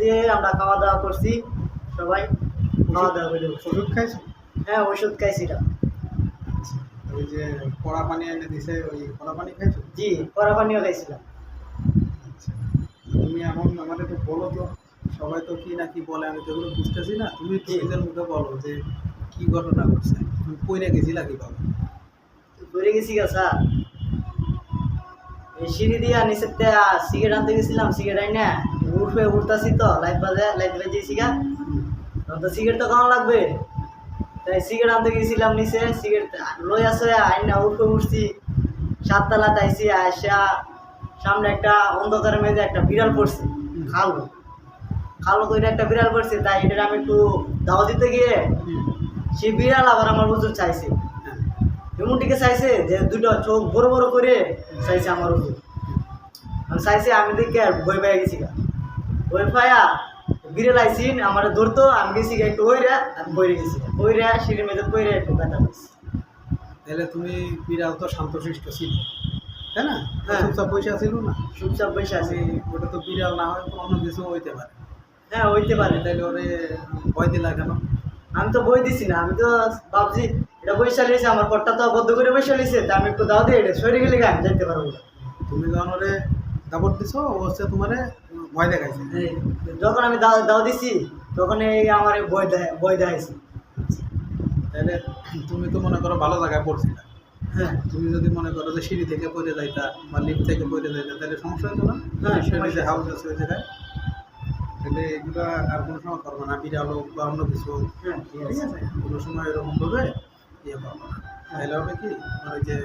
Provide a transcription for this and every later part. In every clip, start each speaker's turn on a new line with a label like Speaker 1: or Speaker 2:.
Speaker 1: দিয়ে আমরা খাওয়া দাওয়া করছি, সবাই খাওয়া দাওয়া করে
Speaker 2: ওষুধ খাইছো?
Speaker 1: হ্যাঁ ওষুধ খাইছিলাম।
Speaker 2: আচ্ছা, ওই যে কড়া পানি এনে দিছে, ওই কড়া পানি খাইছো?
Speaker 1: জি কড়া পানিও খাইছিলাম।
Speaker 2: আচ্ছা, তুমি এখন আমাদের একটু বলো তো, সবাই তো কি না কি বলে, আমি তো এগুলো বুঝতেছি না, তুমি তো নিজের মুখে বলো যে কি ঘটনা ঘটছে, তুমি কইরা গেছিলা কিভাবে?
Speaker 1: ঘুরে গেছি গা স্যার, এই সিঁড়ি দিয়া নিচের থেকে সিগারেট আনতে গেছিলাম, সিগারেট আই না উঠতাছি তো লাইট বাজেছি গা, তখন তো সিগারেট তো খাওয়া লাগবে, তাই সিগারেট আনতে গেছিলাম নিচে, সিগারেট লই আসে আই না উঠছি 7 তলাতে আইসি, আসা সামনে একটা অন্ধকারের মেঝে একটা বিড়াল পড়ছে, খালো খালো করে একটা বিড়াল পড়ছে, তাই এটা আমি একটু দাওয়া দিতে গিয়ে সেই বিড়াল আবার আমার হুজুর চাইছে, এমনটিকে চাইছে যে দুটো চোখ বড় বড় করে চাইছে আমার হুজুর। আমি চাইছি, আমি দেখে বই পাইয়া গেছি গা, বই পাইয়া বিড়াল আইসিন আমার ধরতো, আমি গেছি গা একটু ওইরা, আমি বইরে গেছি, ওইরা সিঁড়ির মেঝে বইরে একটু ব্যথা পাইছি।
Speaker 2: তাহলে তুমি, বিড়াল তো শান্তশিষ্ট ছিল, তাই না?
Speaker 1: হ্যাঁ।
Speaker 2: চুপচাপ পয়সা ছিল না?
Speaker 1: চুপচাপ বসে আছি।
Speaker 2: ওটা তো বিড়াল না হয় অন্য কিছু হইতে পারে।
Speaker 1: হ্যাঁ হইতে পারে।
Speaker 2: তাইলে ওরে ভয় দিলা কেন?
Speaker 1: আমি তো বই দিছি না, আমি তো ভাবছি এটা বৈশা লিয়েছে, আমার পটটা তো বদ্ধ করে বৈশা লিয়েছে, তা আমি একটু দাও দিয়ে এটা সরে গেলে আমি যাইতে পারবো না।
Speaker 2: তুমি যখন ওরে দাবট দিছো, ও হচ্ছে তোমারে ভয় দেখাইছে।
Speaker 1: যখন আমি দাও দিছি তখন এই আমার বই দেখাইছি।
Speaker 2: তাহলে তুমি তো মনে করো ভালো জায়গায় পড়ছিলা,
Speaker 1: হ্যাঁ
Speaker 2: তুমি যদি মনে করো যে সিঁড়ি থেকে পড়ে যাইতা বা লিফট থেকে পড়ে যাইতা, তাহলে সমস্যা হতো না?
Speaker 1: হ্যাঁ,
Speaker 2: সিঁড়ি যে হাউস আছে ওই জায়গায়, তাহলে এগুলো আর কোনো সময় করবো না, বিড়াল হোক বা অন্য কিছু হোক,
Speaker 1: হ্যাঁ
Speaker 2: ঠিক আছে? কোনো সময় এরকমভাবে ইয়ে করবো না। তাহলে হবে কি, মানে যে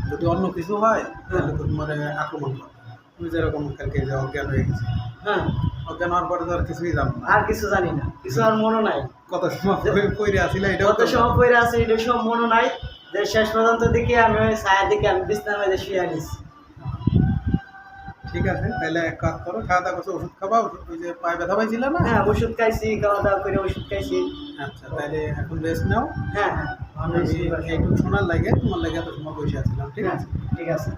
Speaker 2: যদি অন্য কিছু হয় তাহলে তো তোমার আক্রমণ করবে। তুমি যেরকম কালকে যে অজ্ঞান হয়ে গেছে,
Speaker 1: হ্যাঁ,
Speaker 2: অজ্ঞান হওয়ার পরে তো আর কিছুই জানো না,
Speaker 1: আর কিছু জানি না, কিছু আর মনে নাই,
Speaker 2: কত সময় পড়ে আসিলা এটাও
Speaker 1: কত সময় পড়ে আছে এটা সব মনে নাই, যে শেষ পর্যন্ত দিকে আমি ওই ছায়া দিকে আমি বিছনার মধ্যে শুয়ে নিছি।
Speaker 2: ঠিক আছে, তাহলে এক কাজ করো, খাওয়া দাওয়া করছো, ওষুধ খাবা, ওই যে পায়ে ব্যথা পাইছিল না?
Speaker 1: হ্যাঁ ওষুধ খাইছি, খাওয়া দাওয়া করে ওষুধ খাইছি।
Speaker 2: আচ্ছা, তাহলে এখন রেস্ট নাও।
Speaker 1: হ্যাঁ হ্যাঁ,
Speaker 2: আমি এইটুকু শোনার লাগে তোমার লাগে এত সময় বসে আসছিলাম, ঠিক আছে?
Speaker 1: ঠিক আছে।